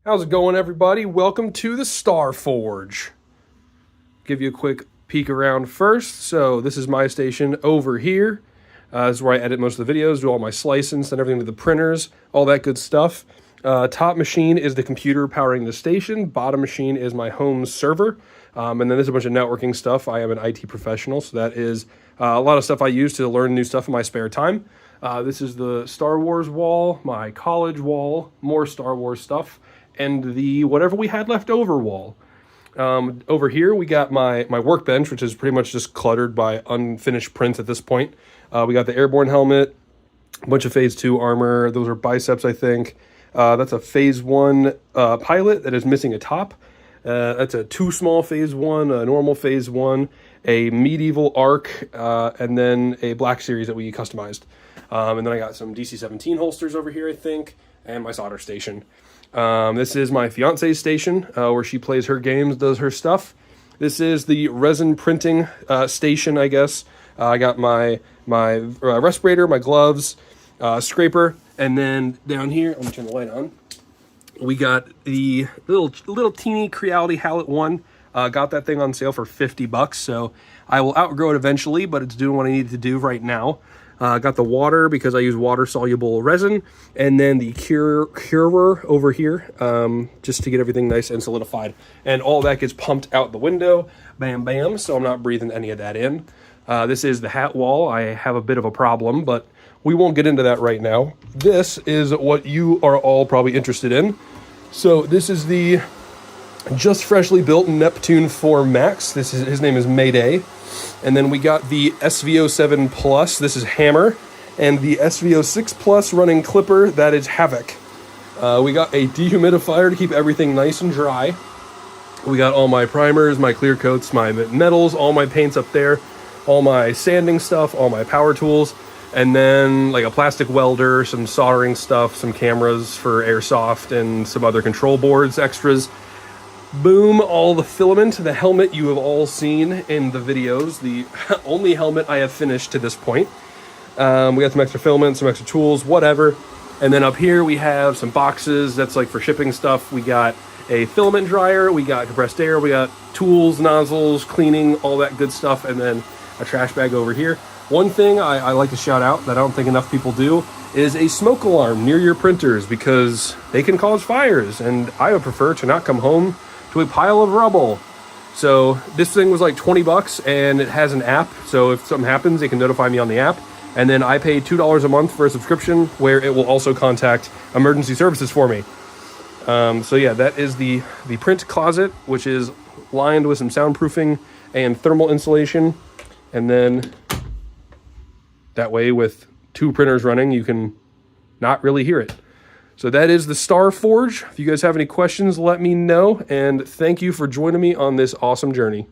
How's it going, everybody? Welcome to the Star Forge. Give you a quick peek around first. So this is my station over here. This is where I edit most of the videos, do all my slicing, send everything to the printers, all that good stuff. Top machine is the computer powering the station. Bottom machine is my home server. And then there's a bunch of networking stuff. I am an IT professional, so that is a lot of stuff I use to learn new stuff in my spare time. This is the Star Wars wall, my college wall, more Star Wars stuff, and the whatever we had left over wall. Over here, we got my workbench, which is pretty much just cluttered by unfinished prints at this point. We got the airborne helmet, a bunch of Phase 2 armor. Those are biceps, I think. That's a Phase 1 pilot that is missing a top. That's a 2 small Phase 1, a normal Phase 1, a medieval arc, and then a Black Series that we customized. And then I got some DC-17 holsters over here, I think, and my solder station. This is my fiance's station, where she plays her games, does her stuff. This is the resin printing station, I guess. I got my respirator, my gloves, scraper, and then down here, let me turn the light on. We got the little teeny Creality Hallett 1. Got that thing on sale for $50, so I will outgrow it eventually, but it's doing what I need to do right now. Got the water because I use water-soluble resin, and then the curer over here, just to get everything nice and solidified. And all that gets pumped out the window, bam, bam, so I'm not breathing any of that in. This is the hat wall. I have a bit of a problem, but we won't get into that right now. This is what you are all probably interested in. So this is the just freshly built Neptune 4 Max. His name is Mayday. And then we got the SVO7 Plus, this is Hammer, and the SVO6 Plus running Clipper, that is Havoc. We got a dehumidifier to keep everything nice and dry. We got all my primers, my clear coats, my metals, all my paints up there, all my sanding stuff, all my power tools, and then like a plastic welder, some soldering stuff, some cameras for airsoft, and some other control boards, extras. Boom, all the filament, the helmet you have all seen in the videos, the only helmet I have finished to this point. We got some extra filament, some extra tools, whatever. And then up here we have some boxes, that's like for shipping stuff. We got a filament dryer, we got compressed air, we got tools, nozzles, cleaning, all that good stuff, and then a trash bag over here. One thing I like to shout out that I don't think enough people do is a smoke alarm near your printers, because they can cause fires, and I would prefer to not come home to a pile of rubble. So this thing was like $20, and it has an app, so if something happens it can notify me on the app. And then I pay $2 a month for a subscription where it will also contact emergency services for me. So yeah, that is the print closet, which is lined with some soundproofing and thermal insulation. And then that way, with 2 printers running, you can not really hear it. So that is the Star Forge. If you guys have any questions, let me know. And thank you for joining me on this awesome journey.